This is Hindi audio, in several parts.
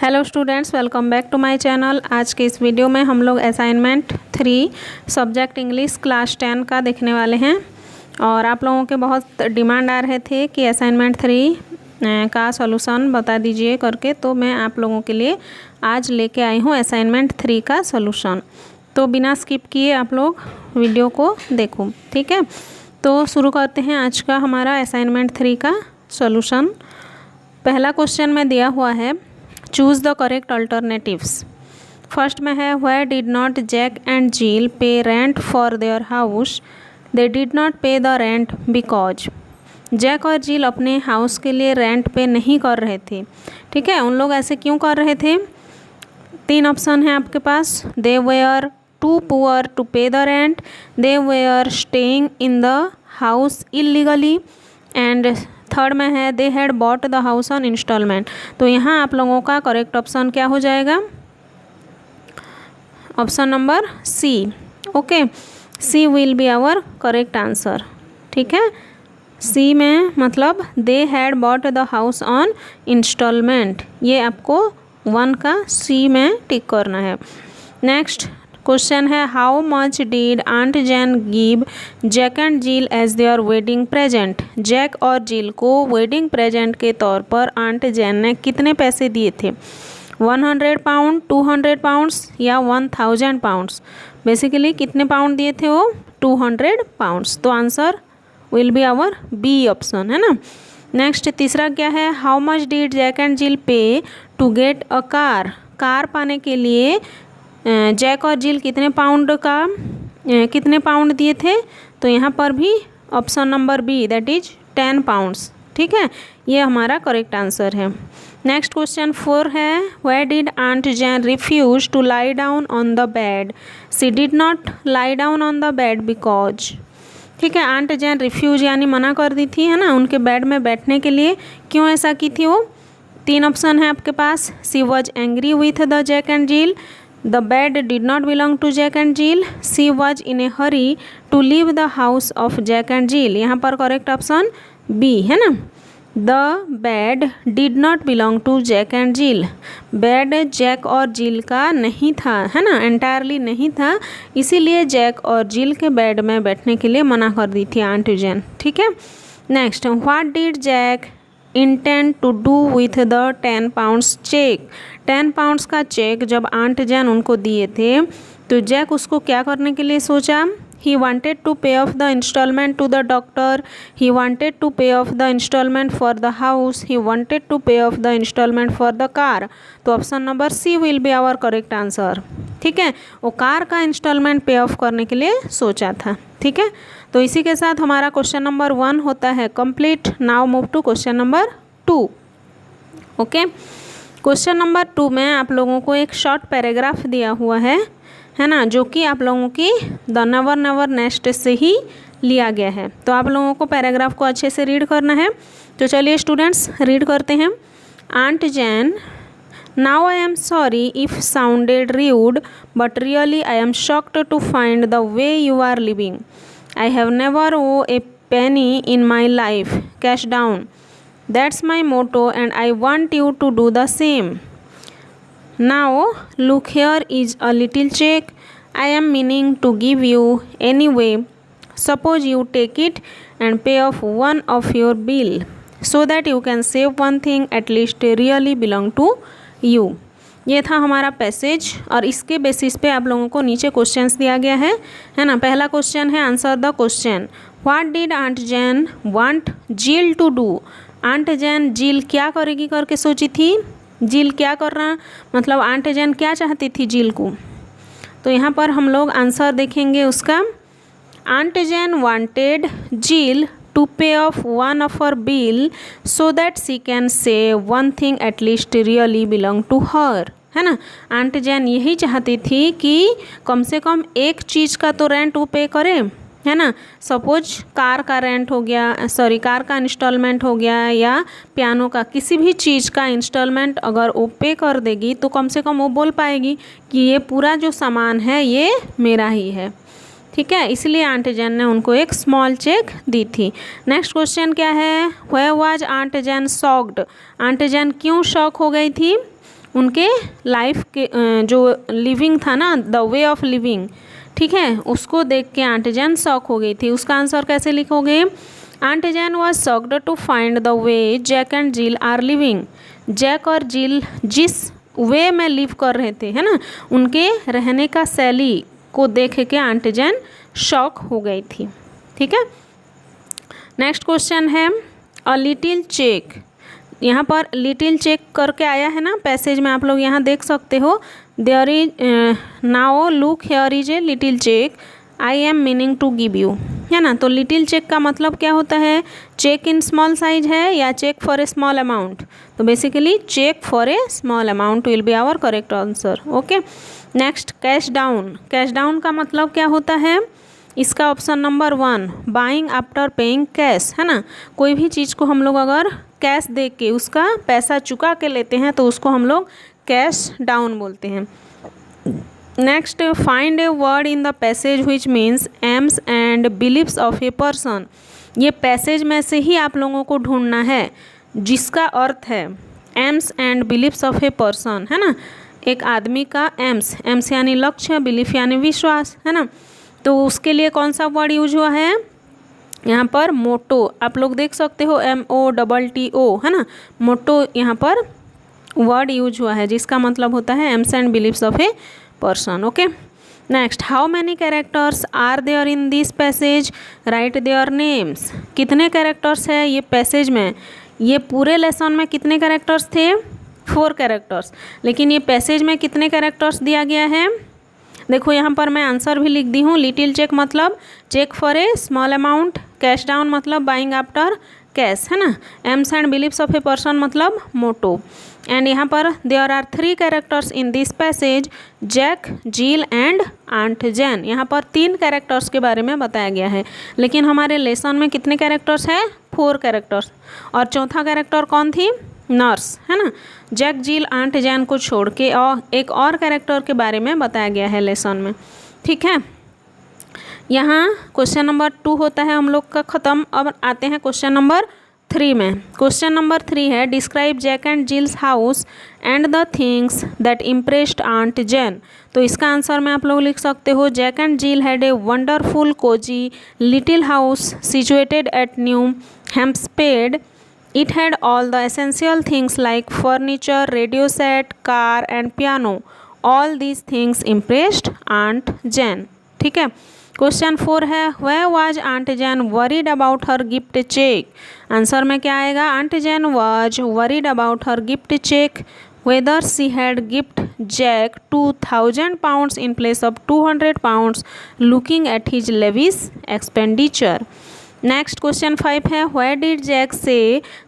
Hello students, welcome back to my channel. आज के इस वीडियो में हम लोग असाइनमेंट 3 सब्जेक्ट इंग्लिश क्लास 10 का देखने वाले हैं। और आप लोगों के बहुत डिमांड आ रहे थे कि असाइनमेंट 3 का सॉल्यूशन बता दीजिए करके, तो मैं आप लोगों के लिए आज लेके आई हूँ असाइनमेंट 3 का सॉल्यूशन। तो बिना स्किप किए आप लोग वीडियो को देखो, ठीक है। तो शुरू करते हैं आज का हमारा असाइनमेंट 3 का सॉल्यूशन। पहला क्वेश्चन में दिया हुआ है, choose the correct alternatives. First में है, why did not Jack and Jill pay rent for their house. They did not pay the rent because. Jack और जील अपने हाउस के लिए रेंट पे नहीं कर रहे थे, ठीक है। उन लोग ऐसे क्यों कर रहे थे? 3 ऑप्शन है आपके पास। They were too poor to pay the rent, they were staying in the house illegally, and third में है, they had bought the house on instalment. तो यहाँ आप लोगों का करेक्ट ऑप्शन क्या हो जाएगा? Option number C. Okay, C will be our correct answer, ठीक है। सी में मतलब they had bought the house on instalment, ये आपको 1 का सी में टिक करना है। नेक्स्ट क्वेश्चन है, how much did aunt Jane give Jack and Jill as their wedding present. Jack और जील को वेडिंग प्रेजेंट के तौर पर आंट जैन ने कितने पैसे दिए थे? 100 पाउंड, 200 पाउंड्स या 1000 पाउंड्स। बेसिकली कितने पाउंड दिए थे वो? 200 पाउंड्स। तो answer will be our B option, है ना। नेक्स्ट तीसरा क्या है, how much did Jack and Jill pay to get a car. Car पाने के लिए जैक और जील कितने पाउंड दिए थे? तो यहाँ पर भी option number B, that is 10 pounds, ठीक है। ये हमारा करेक्ट आंसर है। नेक्स्ट क्वेश्चन 4 है, why did aunt Jane refuse to lie down on the bed. She did not lie down on the bed because. ठीक है, आंट जैन रिफ्यूज यानी मना कर दी थी, है ना, उनके बेड में बैठने के लिए। क्यों ऐसा की थी वो? 3 ऑप्शन है आपके पास। She was angry with the Jack and Jill, the bed did not belong to Jack and Jill, she was in a hurry to leave the house of Jack and Jill। यहाँ पर करेक्ट ऑप्शन बी है ना। The bed did not belong to Jack and Jill, bed Jack और जिल का नहीं था, है ना, एंटायरली नहीं था, इसीलिए जैक और जिल के बेड में बैठने के लिए मना कर दी थी आंट जैन, ठीक है। Next, what did Jack intend to do with the 10 pounds cheque. 10 pounds का चेक जब आंट जैन उनको दिए थे तो जैक उसको क्या करने के लिए सोचा? He wanted to pay off the installment to the doctor, he wanted to pay off the installment for the house, he wanted to pay off the installment for the car. तो option number C will be our correct answer, ठीक है। वो कार का इंस्टॉलमेंट पे ऑफ करने के लिए सोचा था, ठीक है। तो इसी के साथ हमारा क्वेश्चन नंबर 1 होता है complete. Now move to question number 2। Okay, question number 2 में आप लोगों को एक शॉर्ट पैराग्राफ दिया हुआ है ना, जो कि आप लोगों की द नेवर नेवर नेस्ट से ही लिया गया है। तो आप लोगों को पैराग्राफ को अच्छे से रीड करना है। तो चलिए स्टूडेंट्स रीड करते हैं। Aunt Jane, now I am sorry if sounded rude, but really I am shocked to find the way you are living. I have never owe a penny in my life, cash down. That's my motto and I want you to do the same. Now, look, here is a little check I am meaning to give you anyway. Suppose you take it and pay off one of your bill so that you can save one thing at least really belong to you. ये था हमारा पैसेज और इसके बेसिस पे आप लोगों को नीचे क्वेश्चंस दिया गया है ना। पहला क्वेश्चन है, answer the question. What did aunt Jane want Jill to do. Aunt Jane Jill क्या करेगी करके सोची थी। जील क्या कर रहा, मतलब आंट जैन क्या चाहती थी जील को। तो यहाँ पर हम लोग आंसर देखेंगे उसका। Aunt Jane wanted Jill to pay off one of her bill so that she can save one thing at least really belong to her, है ना। आंट जैन यही चाहती थी कि कम से कम एक चीज़ का तो रेंट वो पे करे, है ना। सपोज कार का रेंट हो गया, कार का इंस्टॉलमेंट हो गया, या पियानो का किसी भी चीज़ का इंस्टॉलमेंट अगर वो पे कर देगी तो कम से कम वो बोल पाएगी कि ये पूरा जो सामान है ये मेरा ही है, ठीक है। इसलिए आंट जैन ने उनको एक स्मॉल चेक दी थी। नेक्स्ट क्वेश्चन क्या है, where was aunt Jane shocked. Aunt Jane क्यों शॉक हो गई थी? उनके लाइफ के जो लिविंग था ना, द वे ऑफ लिविंग, ठीक है, उसको देख के आंट जैन शॉक हो गई थी। उसका आंसर कैसे लिखोगे? Aunt Jane was shocked to find the way Jack and Jill are living. Jack और जिल जिस वे में लिव कर रहे थे, है ना, उनके रहने का शैली को देख के आंट जैन शॉक हो गई थी। ठीक है, नेक्स्ट क्वेश्चन है अ लिटिल चेक। यहाँ पर लिटिल चेक करके आया है ना पैसेज में, आप लोग यहाँ देख सकते हो। There is now look here is a little cheque I am meaning to give you, है ना। तो लिटिल चेक का मतलब क्या होता है? चेक इन स्मॉल साइज है या cheque for a small amount? तो basically cheque for a small amount will be our correct answer. Okay, next cash down. Cash down का मतलब क्या होता है? इसका option number 1 buying after paying cash, है ना। कोई भी चीज़ को हम लोग अगर कैश दे के उसका पैसा चुका के लेते हैं तो उसको हम लोग कैश डाउन बोलते हैं। Next, find a word in the passage which means AIIMS and beliefs of a person. ये पैसेज में से ही आप लोगों को ढूंढना है जिसका अर्थ है aims and beliefs of a person, है ना। एक आदमी का एम्स, एम्स यानी लक्ष्य, बिलीफ यानी विश्वास, है ना। तो उसके लिए कौन सा वर्ड यूज हुआ है? यहाँ पर मोटो, आप लोग देख सकते हो MOTTO, है ना। मोटो यहाँ पर वर्ड यूज हुआ है जिसका मतलब होता है aims and beliefs of a person. Okay, next, how many characters are there in this passage, write their names. कितने कैरेक्टर्स है ये पैसेज में? ये पूरे लेसन में कितने कैरेक्टर्स थे? 4 कैरेक्टर्स। लेकिन ये पैसेज में कितने कैरेक्टर्स दिया गया है? देखो यहाँ पर मैं आंसर भी लिख दी हूँ। लिटिल चेक मतलब cheque for a small amount, cash down मतलब बाइंग आफ्टर कैश, है ना। Aims and beliefs of a person मतलब मोटो। एंड यहाँ पर there are 3 characters in this passage, Jack, Jill and aunt Jane. यहाँ पर 3 कैरेक्टर्स के बारे में बताया गया है, लेकिन हमारे लेसन में कितने कैरेक्टर्स हैं? 4 कैरेक्टर्स। और चौथा कैरेक्टर कौन थी? नर्स, है ना। जैक, जिल, आंट जैन को छोड़ के और एक और कैरेक्टर के बारे में बताया गया है लेसन में। ठीक है, यहाँ क्वेश्चन नंबर 2 होता है हम लोग का ख़त्म। अब आते हैं क्वेश्चन नंबर 3 में। क्वेश्चन नंबर 3 है describe Jack and Jill's house and the things that impressed aunt Jane. तो इसका आंसर में आप लोग लिख सकते हो Jack and Jill had a wonderful cosy little house situated at New Hempstead. It had all the essential things like furniture, radio set, car and piano. All these things impressed Aunt Jane. ठीक है, क्वेश्चन 4 है Where was Aunt Jane worried about her gift check? Answer में क्या आएगा? Aunt Jane was worried about her gift check, whether she had gift Jack 2,000 pounds in place of 200 pounds, looking at his lavish expenditure. Next question 5 है why did Jack say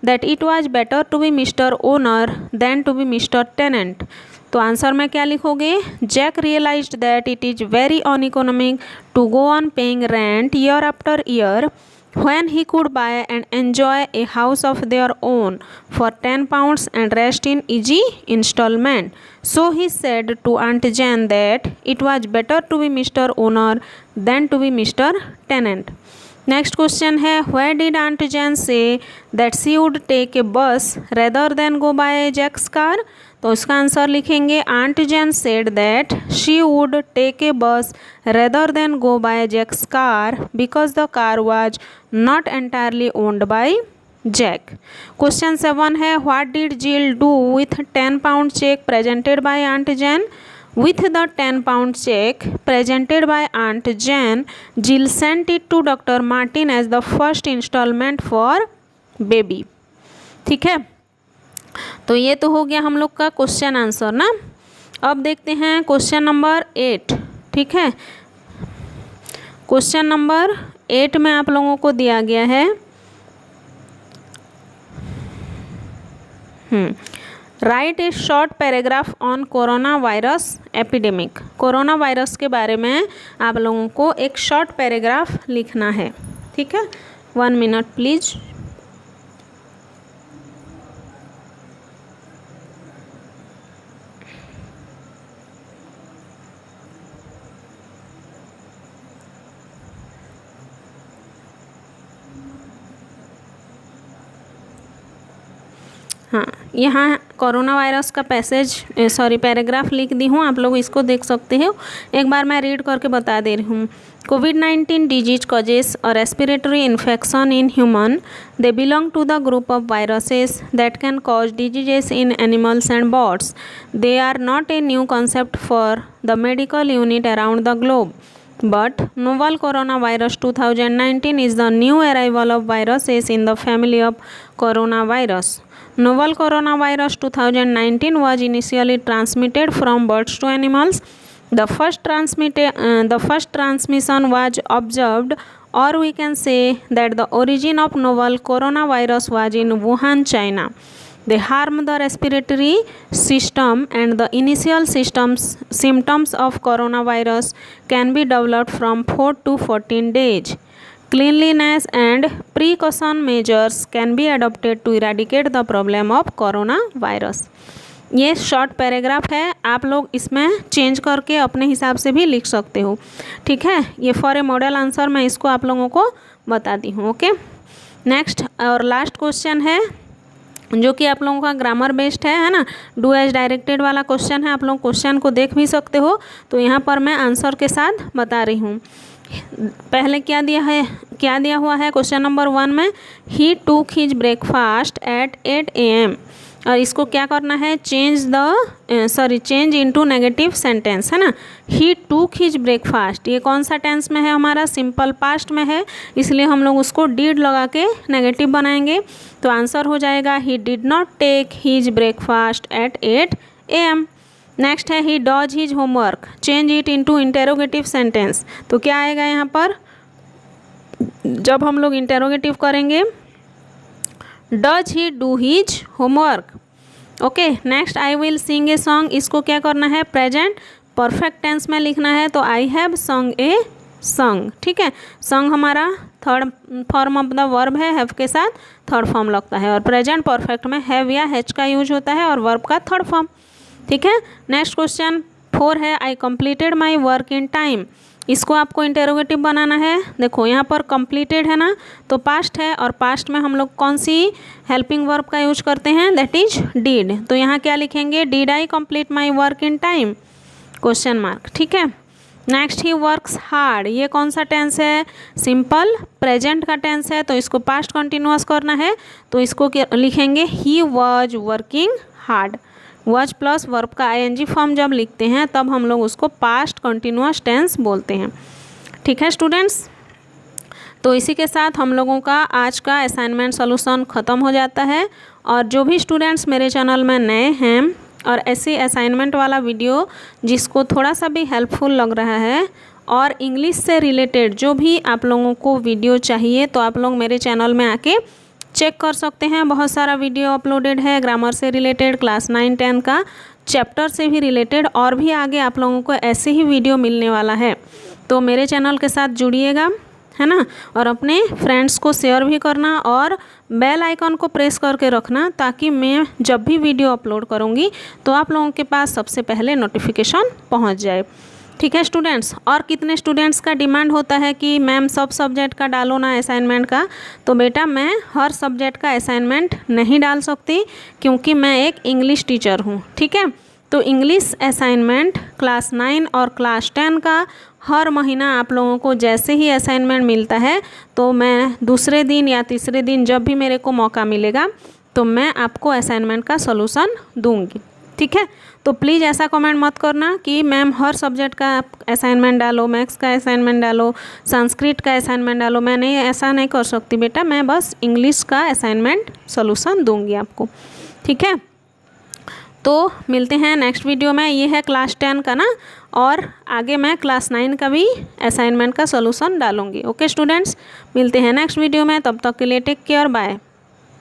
that it was better to be mister owner than to be mister tenant. तो आंसर में क्या लिखोगे? Jack realised that it is very uneconomic to go on paying rent year after year when he could buy and enjoy a house of their own for 10 pounds and rest in easy installment. So he said to Aunt Jane that it was better to be Mr. Owner than to be Mr. Tenant. Next question है why did aunt Jane say that she would take a bus rather than go by Jack's car. तो इसका आंसर लिखेंगे aunt Jane said that she would take a bus rather than go by Jack's car because the car was not entirely owned by Jack. Question 7 है what did Jill do with 10 pound cheque presented by aunt Jane. With the 10 pound check presented by Aunt Jane, Jill sent it to Dr. Martin as the first installment for baby. ठीक है, तो ये तो हो गया हम लोग का क्वेश्चन आंसर ना। अब देखते हैं क्वेश्चन नंबर 8। ठीक है, क्वेश्चन नंबर 8 में आप लोगों को दिया गया है right A short paragraph on corona virus epidemic. Corona virus के बारे में आप लोगों को एक शॉर्ट पैराग्राफ लिखना है। ठीक है, 1 मिनट प्लीज। हाँ, यहाँ कोरोना वायरस का पैराग्राफ लिख दी हूँ, आप लोग इसको देख सकते हो। एक बार मैं रीड करके बता दे रही हूँ। COVID-19 disease causes a respiratory infection in human. They belong to the group of viruses that can cause diseases in animals and birds. They are not a new concept for the medical unit around the globe. But novel coronavirus 2019 is the new arrival of viruses in the family of coronavirus. Novel coronavirus 2019 was initially transmitted from birds to animals. The first transmission was observed, or we can say that the origin of novel coronavirus was in Wuhan, China. They harm the respiratory system, and the initial symptoms of coronavirus can be developed from 4 to 14 days. Cleanliness and precaution measures can be adopted to eradicate the problem of coronavirus. ये शॉर्ट पैराग्राफ है, आप लोग इसमें चेंज करके अपने हिसाब से भी लिख सकते हो, ठीक है। ये फॉर ए मॉडल आंसर मैं इसको आप लोगों को बता दी हूँ, ओके। नेक्स्ट और लास्ट क्वेश्चन है जो कि आप लोगों का ग्रामर बेस्ड है ना, डू एज डायरेक्टेड वाला क्वेश्चन है। आप लोग क्वेश्चन को देख भी सकते हो, तो यहाँ पर मैं आंसर के साथ बता रही हूँ। पहले क्या दिया हुआ है क्वेश्चन नंबर 1 में, ही टूक हिज ब्रेकफास्ट एट 8 AM, और इसको क्या करना है, चेंज इनटू नेगेटिव सेंटेंस, है ना। ही टूक हिज ब्रेकफास्ट, ये कौन सा टेंस में है, हमारा सिंपल पास्ट में है, इसलिए हम लोग उसको डिड लगा के नेगेटिव बनाएंगे, तो आंसर हो जाएगा he did not take his breakfast at 8 AM। Next है he does his homework, change it into interrogative sentence, तो क्या आएगा यहाँ पर, जब हम लोग इंटेरोगेटिव करेंगे, does he do his homework, okay. Next I will sing a song, इसको क्या करना है, प्रेजेंट परफेक्ट टेंस में लिखना है, तो I have song a song, ठीक है। सॉन्ग हमारा third form of the verb है, हैव के साथ थर्ड फॉर्म लगता है, और प्रेजेंट परफेक्ट में हैव या हैज का यूज होता है और वर्ब का थर्ड फॉर्म, ठीक है। नेक्स्ट क्वेश्चन 4 है, I completed my work in time, इसको आपको इंटेरोगेटिव बनाना है। देखो यहाँ पर कंप्लीटेड है ना, तो पास्ट है, और पास्ट में हम लोग कौन सी हेल्पिंग वर्ब का यूज करते हैं, दैट इज डिड, तो यहाँ क्या लिखेंगे, did I complete my work in time, question mark, ठीक है। नेक्स्ट ही वर्क्स हार्ड, ये कौन सा टेंस है, सिंपल प्रेजेंट का टेंस है, तो इसको पास्ट कंटिन्यूअस करना है, तो इसको लिखेंगे he was working hard. Was plus verb का ING फॉर्म जब लिखते हैं तब हम लोग उसको पास्ट कंटिन्यूअस टेंस बोलते हैं, ठीक है स्टूडेंट्स। तो इसी के साथ हम लोगों का आज का असाइनमेंट सॉल्यूशन ख़त्म हो जाता है, और जो भी स्टूडेंट्स मेरे चैनल में नए हैं और ऐसे असाइनमेंट वाला वीडियो जिसको थोड़ा सा भी हेल्पफुल लग रहा है और इंग्लिश से रिलेटेड जो भी आप लोगों को वीडियो चाहिए, तो आप लोग मेरे चैनल में आके चेक कर सकते हैं। बहुत सारा वीडियो अपलोडेड है ग्रामर से रिलेटेड, क्लास 9-10 का चैप्टर से भी रिलेटेड, और भी आगे आप लोगों को ऐसे ही वीडियो मिलने वाला है, तो मेरे चैनल के साथ जुड़िएगा, है ना, और अपने फ्रेंड्स को शेयर भी करना और बेल आइकन को प्रेस करके रखना, ताकि मैं जब भी वीडियो अपलोड करूँगी तो आप लोगों के पास सबसे पहले नोटिफिकेशन पहुँच जाए, ठीक है स्टूडेंट्स। और कितने स्टूडेंट्स का डिमांड होता है कि मैम सब सब्जेक्ट का डालो ना असाइनमेंट का, तो बेटा मैं हर सब्जेक्ट का असाइनमेंट नहीं डाल सकती, क्योंकि मैं एक इंग्लिश टीचर हूँ, ठीक है। तो इंग्लिश असाइनमेंट क्लास 9 और क्लास 10 का हर महीना आप लोगों को जैसे ही असाइनमेंट मिलता है, तो मैं दूसरे दिन या तीसरे दिन जब भी मेरे को मौका मिलेगा, तो मैं आपको असाइनमेंट का सॉल्यूशन दूंगी, ठीक है। तो प्लीज़ ऐसा कमेंट मत करना कि मैम हर सब्जेक्ट का असाइनमेंट डालो, मैथ्स का असाइनमेंट डालो, संस्कृत का असाइनमेंट डालो, मैं नहीं, ऐसा नहीं कर सकती बेटा, मैं बस इंग्लिश का असाइनमेंट सॉल्यूशन दूंगी आपको, ठीक है। तो मिलते हैं नेक्स्ट वीडियो में, ये है क्लास 10 का ना, और आगे मैं क्लास 9 का भी असाइनमेंट का सॉल्यूशन डालूंगी, ओके स्टूडेंट्स। मिलते हैं नेक्स्ट वीडियो में, तब तक के लिए टेक केयर, बाय।